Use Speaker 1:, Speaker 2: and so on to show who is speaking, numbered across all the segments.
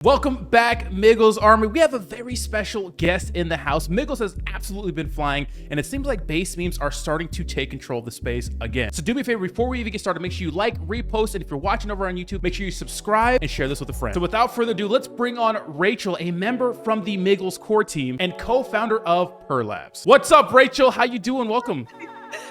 Speaker 1: Welcome back, Miggles Army. We have a very special guest in the house. Miggles has absolutely been flying, and it seems like base memes are starting to take control of the space again. So do me a favor, before we even get started, make sure you like, repost, and if you're watching over on YouTube, make sure you subscribe and share this with a friend. So without further ado, let's bring on Rachel, a member from the Miggles core team and co-founder of Purr Labs. What's up, Rachel? How you doing? Welcome.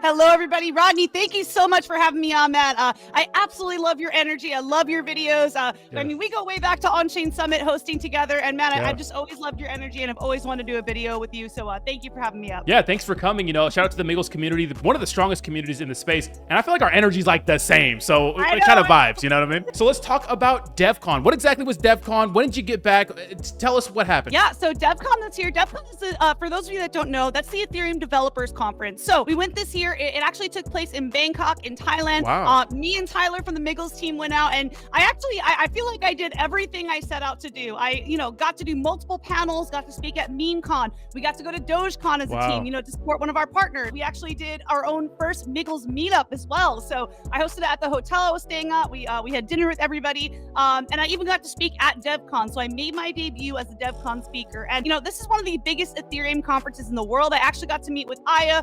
Speaker 2: Hello, everybody. Rodney, thank you so much for having me on, Matt. I absolutely love your energy. I love your videos. I mean, we go way back to On-Chain Summit hosting together. And Matt, I've just always loved your energy and I've always wanted to do a video with you. So thank you for having me up.
Speaker 1: Yeah, thanks for coming. You know, shout out to the Miggles community, one of the strongest communities in the space. And I feel like our energy's like the same. So it kind of vibes, you know what I mean? So let's talk about DevCon. What exactly was DevCon? When did you get back? Tell us what happened.
Speaker 2: Yeah, so DevCon that's here. DevCon is, for those of you that don't know, that's the Ethereum Developers Conference. So we went this year. It actually took place in Bangkok, in Thailand.
Speaker 1: Wow.
Speaker 2: Me and Tyler from the Miggles team went out, and I feel like I did everything I set out to do. I got to do multiple panels, got to speak at MemeCon. We got to go to DogeCon as a team, to support one of our partners. We actually did our own first Miggles meetup as well. So I hosted it at the hotel I was staying at. We had dinner with everybody, and I even got to speak at DevCon. So I made my debut as a DevCon speaker. And this is one of the biggest Ethereum conferences in the world. I actually got to meet with Aya,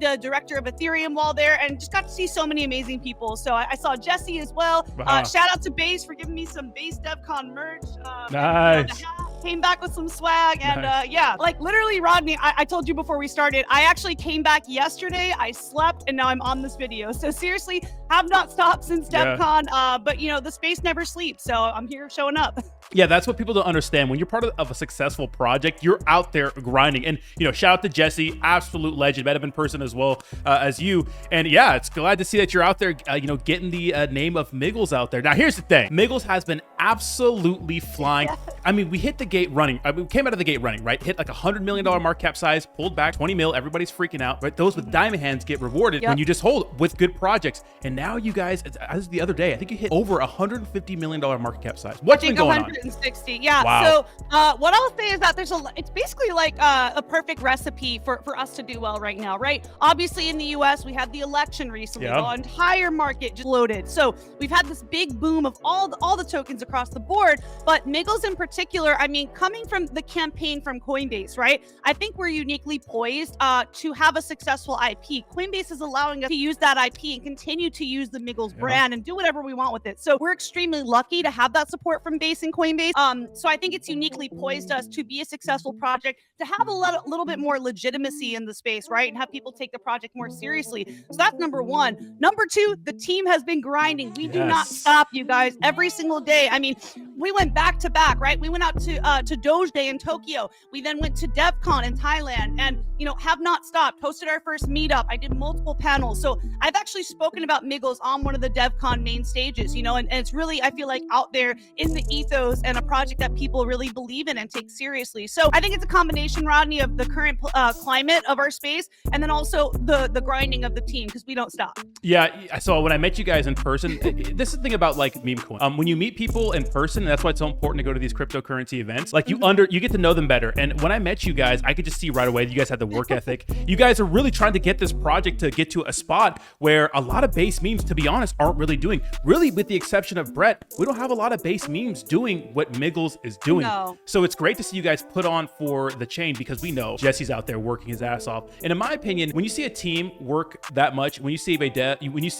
Speaker 2: the director of Ethereum, while there, and just got to see so many amazing people. So I saw Jesse as well. Shout out to Base for giving me some Base DevCon merch.
Speaker 1: Nice.
Speaker 2: Came back with some swag, and yeah, like literally, Rodney, I told you before we started, I actually came back yesterday. I slept, and now I'm on this video. So seriously, have not stopped since DevCon. But the space never sleeps, so I'm here showing up.
Speaker 1: Yeah, that's what people don't understand. When you're part of a successful project, you're out there grinding. And shout out to Jesse, absolute legend. Met him in person as well as you. And yeah, it's glad to see that you're out there, getting the name of Miggles out there. Now, here's the thing. Miggles has been absolutely flying. I mean, we hit the gate running. We came out of the gate running, right? Hit like $100 million market cap size, pulled back 20 mil. Everybody's freaking out, right? Those with diamond hands get rewarded when you just hold with good projects. And now you guys, as the other day, I think you hit over $150 million market cap size. What's been going on?
Speaker 2: 160. Yeah.
Speaker 1: Wow.
Speaker 2: So what I'll say is that it's basically like a perfect recipe for us to do well right now, right? Obviously in the US, we had the election recently. The entire market just exploded. So we've had this big boom of all the tokens across the board, but Miggles in particular, I mean, coming from the campaign from Coinbase, right? I think we're uniquely poised to have a successful IP. Coinbase is allowing us to use that IP and continue to use the Miggles brand and do whatever we want with it. So we're extremely lucky to have that support from Base and Coinbase. So I think it's uniquely poised us to be a successful project, to have a little bit more legitimacy in the space, right? And have people take the project more seriously. So that's number one. Number two, the team has been grinding. We do not stop, you guys, every single day. I mean, we went back to back, right? We went out to Doge Day in Tokyo. We then went to DevCon in Thailand, and have not stopped. Hosted our first meetup. I did multiple panels. So I've actually spoken about Miggles on one of the DevCon main stages, and it's really, I feel like, out there in the ethos and a project that people really believe in and take seriously. So I think it's a combination, Rodney, of the current climate of our space, and then also the grinding of the team, because we don't stop.
Speaker 1: Yeah, so when I met you guys in person, this is the thing about like MemeCoin. When you meet people in person, and that's why it's so important to go to these cryptocurrency events. Like you get to know them better. And when I met you guys, I could just see right away that you guys had the work ethic. You guys are really trying to get this project to get to a spot where a lot of base memes, to be honest, aren't really doing. Really, with the exception of Brett, we don't have a lot of base memes doing what Miggles is doing.
Speaker 2: No.
Speaker 1: So it's great to see you guys put on for the chain, because we know Jesse's out there working his ass off. And in my opinion, when you see a team work that much, when you see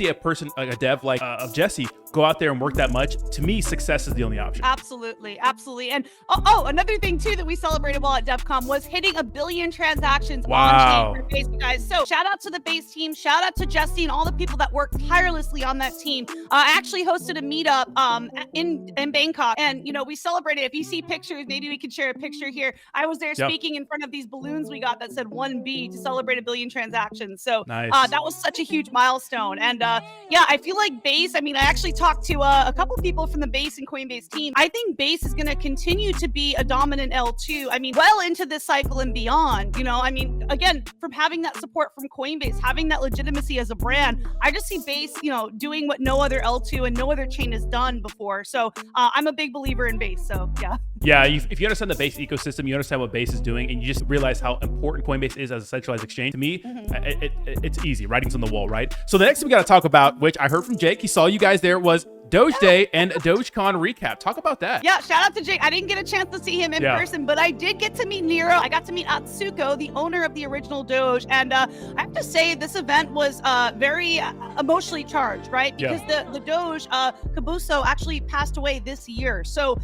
Speaker 1: a person like a dev like of Jesse go out there and work that much, to me, success is the only option.
Speaker 2: Absolutely. And another thing too that we celebrated while at DevCon was hitting 1 billion transactions on chain for Base, guys. So shout out to the Base team, shout out to Jesse and all the people that worked tirelessly on that team. I actually hosted a meetup in Bangkok, and we celebrated. If you see pictures, maybe we could share a picture here. I was there speaking in front of these balloons we got that said 1B to celebrate 1 billion transactions. So
Speaker 1: nice.
Speaker 2: That was such a huge milestone. And yeah, I feel like Base, I mean, I actually talked to a couple people from the Base and Coinbase team. I think Base is going to continue to be a dominant L2. I mean, well into this cycle and beyond. I mean, again, from having that support from Coinbase, having that legitimacy as a brand, I just see Base, doing what no other L2 and no other chain has done before. So I'm a big believer in Base. So yeah.
Speaker 1: Yeah, if you understand the Base ecosystem, you understand what Base is doing, and you just realize how important Coinbase is as a centralized exchange. To me, it's easy. Writing's on the wall, right? So the next thing we got to talk about, which I heard from Jake, he saw you guys there, was Doge Day and DogeCon recap. Talk about that.
Speaker 2: Yeah, shout out to Jake. I didn't get a chance to see him in person, but I did get to meet Nero. I got to meet Atsuko, the owner of the original Doge. And I have to say, this event was very emotionally charged, right? Because the Doge, Kabuso, actually passed away this year. So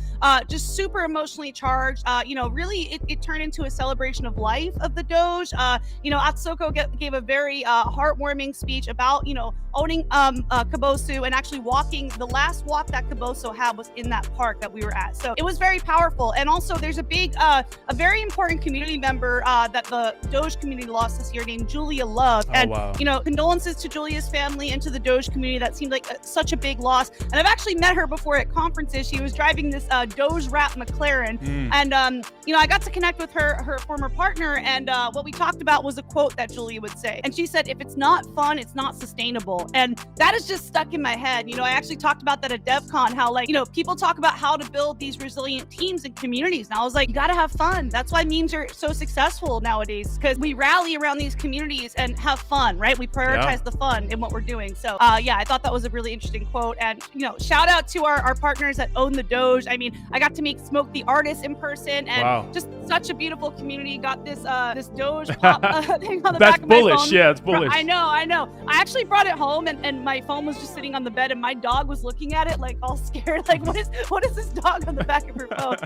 Speaker 2: just super emotionally charged. Really, it turned into a celebration of life of the Doge. Atsuko gave a very heartwarming speech about, owning Kabuso and actually walking. The last walk that Kabuso had was in that park that we were at. So it was very powerful. And also there's a very important community member that the Doge community lost this year named Julia Love. Condolences to Julia's family and to the Doge community. That seemed like such a big loss. And I've actually met her before at conferences. She was driving this Doge wrap McLaren. And, I got to connect with her former partner. And what we talked about was a quote that Julia would say. And she said, if it's not fun, it's not sustainable. And that is just stuck in my head. I actually talked about that at DevCon, how people talk about how to build these resilient teams and communities. And I was like, you got to have fun. That's why memes are so successful nowadays, because we rally around these communities and have fun, right? We prioritize the fun in what we're doing. So I thought that was a really interesting quote. And, shout out to our partners that own the Doge. I mean, I got to meet Smoke the Artist in person, and just such a beautiful community. Got this Doge pop thing on the back of my phone.
Speaker 1: That's bullish. Yeah, it's bullish.
Speaker 2: I know. I actually brought it home, and my phone was just sitting on the bed, and my dog was looking at it like all scared, like what is this dog on the back of her phone?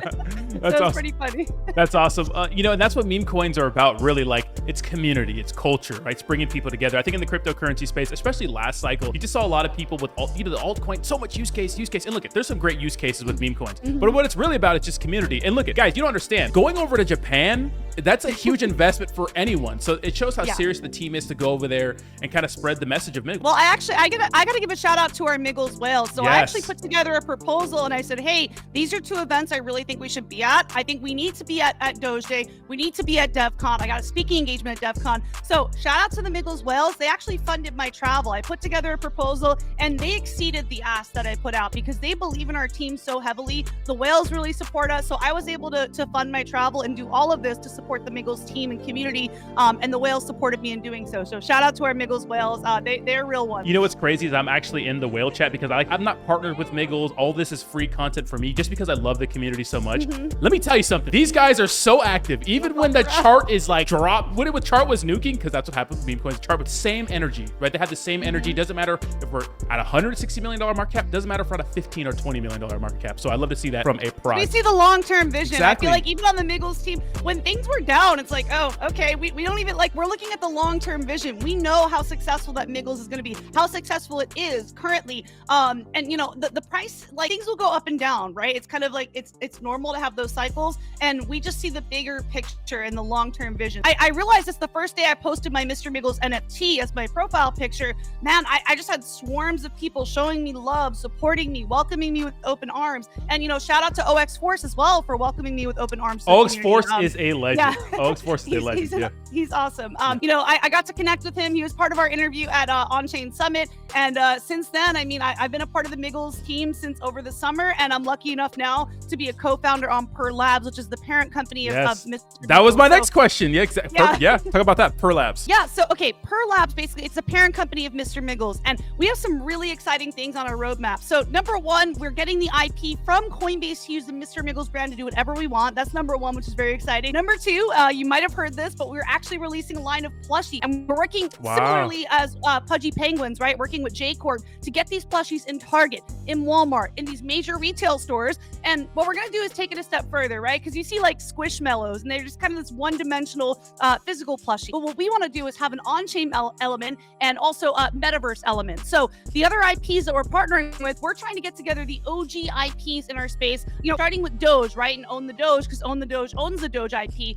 Speaker 1: That's
Speaker 2: awesome. Pretty funny.
Speaker 1: That's awesome. And that's what meme coins are about, really. Like, it's community, it's culture, right? It's bringing people together. I think in the cryptocurrency space, especially last cycle, you just saw a lot of people with the altcoin, so much use case. And look, there's some great use cases with meme coins, but what it's really about is just community. And look, guys, you don't understand. Going over to Japan, that's a huge investment for anyone. So it shows how serious the team is to go over there and kind of spread the message of Miggles.
Speaker 2: Well, I gotta give a shout out to our Miggles whales. So I actually put together a proposal, and I said, hey, these are two events I really think we should be at. I think we need to be at Doge Day. We need to be at DevCon. I got a speaking engagement at DevCon. So shout out to the Miggles whales. They actually funded my travel. I put together a proposal, and they exceeded the ask that I put out because they believe in our team so heavily. The whales really support us. So I was able to fund my travel and do all of this to support the Miggles team and community. And the whales supported me in doing so. So shout out to our Miggles whales. They're real ones.
Speaker 1: You know what's crazy is I'm actually in the whale chat because I'm not partnered with Miggles. All this is free content for me just because I love the community so much. Let me tell you something. These guys are so active. Even when the chart is like dropped, when the chart was nuking, because that's what happened with meme coins, chart with same energy, right? They have the same energy. Doesn't matter if we're at $160 million market cap. Doesn't matter if we're at a $15 or $20 million market cap. So I love to see that from a prize.
Speaker 2: We see the long-term vision.
Speaker 1: Exactly.
Speaker 2: I feel like even on the Miggles team, when things were down, it's like, oh, okay, we don't even we're looking at the long-term vision. We know how successful that Miggles is going to be, how successful it is currently. And the price, things will go up and down, right? It's kind of like it's normal to have those cycles, and we just see the bigger picture and the long-term vision. I realized this the first day I posted my Mr. Miggles NFT as my profile picture. Man, I just had swarms of people showing me love, supporting me, welcoming me with open arms. And shout out to OX Force as well for welcoming me with open arms.
Speaker 1: OX Force is a legend. OX Force is a legend.
Speaker 2: He's awesome. I got to connect with him. He was part of our interview at On-Chain Summit. And since then, I've been a part of the Miggles team since over the summer, and I'm lucky enough now to be a co-founder on Per Labs, which is the parent company of Mr.
Speaker 1: That was my next question. Yeah, exactly. Yeah, talk about that. Per Labs.
Speaker 2: Yeah, so Per Labs, basically, it's the parent company of Mr. Miggles, and we have some really exciting things on our roadmap. So number one, we're getting the IP from Coinbase to use the Mr. Miggles brand to do whatever we want. That's number one, which is very exciting. Number two, you might have heard this, but we're actually releasing a line of plushies, and we're working similarly as Pudgy Penguins, right? Working with J-Corp to get these plushies in Target, in Walmart, in these major retail stores. And what we're going to do is take it a step further, right? Because you see Squishmallows, and they're just kind of this one-dimensional physical plushie. But what we want to do is have an on-chain element and also a metaverse element. So the other IPs that we're partnering with, we're trying to get together the OG IPs in our space, starting with Doge, right? And Own the Doge, because Own the Doge owns the Doge IP.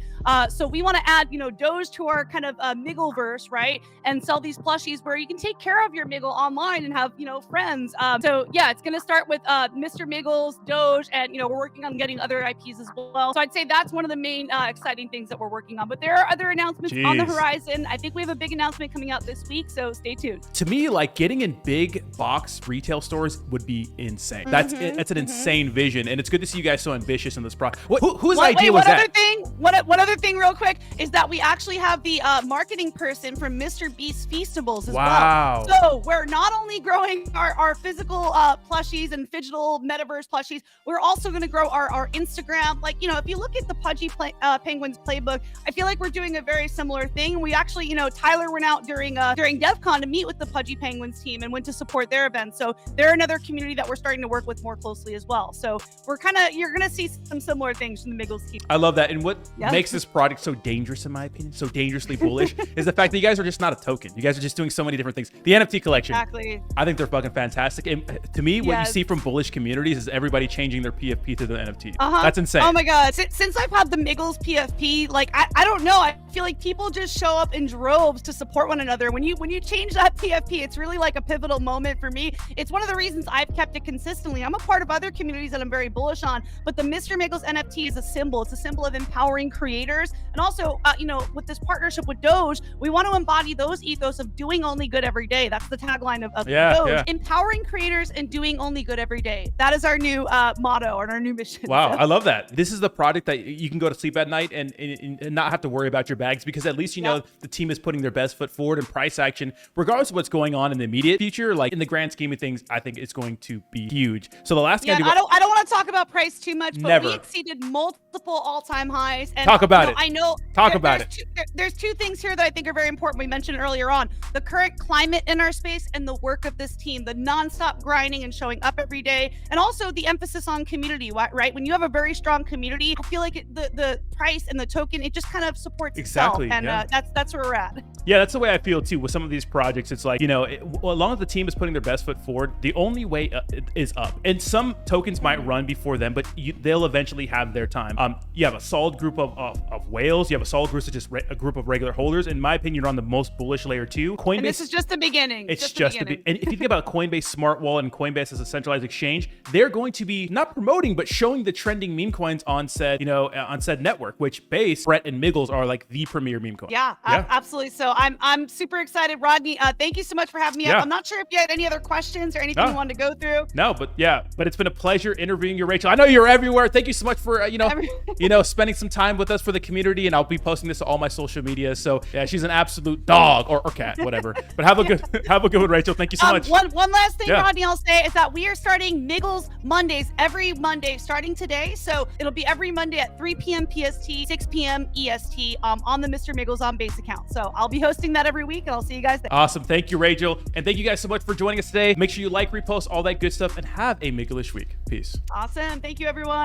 Speaker 2: So we want to add, Doge to our kind of Miggleverse, right? And sell these plushies where you can take care of your Miggle online and have, friends. So yeah, it's going to start with Mr. Miggles, Doge, and, we're working on getting other IPs as well. So I'd say that's one of the main exciting things that we're working on. But there are other announcements on the horizon. I think we have a big announcement coming out this week, so stay tuned.
Speaker 1: To me, getting in big box retail stores would be insane. That's an insane vision, and it's good to see you guys so ambitious in this project. Whose idea was that?
Speaker 2: One other thing real quick is that we actually actually have the marketing person from Mr. Beast Feastables as
Speaker 1: Wow.
Speaker 2: well. So we're not only growing our physical plushies and digital metaverse plushies, we're also going to grow our Instagram. Like, you know, if you look at the Pudgy Penguins playbook, I feel like we're doing a very similar thing. We actually, you know, Tyler went out during DEF CON to meet with the Pudgy Penguins team and went to support their events. So they're another community that we're starting to work with more closely as well. So we're you're going to see some similar things from the Miggles team.
Speaker 1: I love that. And what makes this product so dangerous, in my opinion, so dangerously bullish, is the fact that you guys are just not a token. You guys are just doing so many different things. The NFT collection,
Speaker 2: exactly.
Speaker 1: I think they're fucking fantastic. And to me, what you see from bullish communities is everybody changing their PFP to the NFT. That's insane.
Speaker 2: Oh my God. Since I've had the Miggles PFP, like, I don't know. I feel like people just show up in droves to support one another. When you change that PFP, it's really like a pivotal moment for me. It's one of the reasons I've kept it consistently. I'm a part of other communities that I'm very bullish on, but the Mr. Miggles NFT is a symbol. It's a symbol of empowering creators. And also, you know, with this partnership with Doge, we want to embody those ethos of doing only good every day. That's the tagline of Doge. Yeah. Empowering creators and doing only good every day. That is our new motto and our new mission.
Speaker 1: Wow, I love that. This is the product that you can go to sleep at night and not have to worry about your bags, because at least you know the team is putting their best foot forward in price action, regardless of what's going on in the immediate future. Like, in the grand scheme of things, I think it's going to be huge. So the last thing
Speaker 2: I don't want to talk about price too much, but we exceeded multiple all-time highs. And
Speaker 1: talk about it.
Speaker 2: I know.
Speaker 1: Talk about it.
Speaker 2: There's two things here that I think are very important. We mentioned earlier on the current climate in our space and the work of this team, the nonstop grinding and showing up every day, and also the emphasis on community. Right? When you have a very strong community, I feel like the price and the token, it just kind of supports itself, and that's where we're at.
Speaker 1: Yeah, that's the way I feel too with some of these projects. It's like, you know, as long as the team is putting their best foot forward, the only way is up. And some tokens might run before them, but they'll eventually have their time. You have a solid group of whales. You have a solid group of just a group of regular holders. In my opinion, you're on the most bullish layer 2. Coinbase.
Speaker 2: And this is just the beginning.
Speaker 1: It's just the beginning. And if you think about Coinbase Smart Wallet and Coinbase as a centralized exchange, they're going to be not promoting, but showing the trending meme coins on said, on said network, which Base, Brett, and Miggles are like the premier meme coin.
Speaker 2: Yeah, absolutely. So I'm super excited, Rodney. Thank you so much for having me up. I'm not sure if you had any other questions or anything you wanted to go through.
Speaker 1: No, but it's been a pleasure interviewing you, Rachel. I know you're everywhere. Thank you so much for spending some time with us for the community, and I'll be posting this to all my social media. So yeah, she's an absolute dog or cat, whatever. But have a good one, Rachel. Thank you so much.
Speaker 2: One last thing, Rodney, I'll say is that we are starting Miggles Mondays every Monday starting today. So it'll be every Monday at 3 p.m. PST, 6 p.m. EST on the Mr. Miggles on Base account. So I'll be hosting that every week, and I'll see you guys there.
Speaker 1: Awesome. Thank you, Rachel. And thank you guys so much for joining us today. Make sure you like, repost, all that good stuff, and have a Migglish week. Peace.
Speaker 2: Awesome. Thank you, everyone.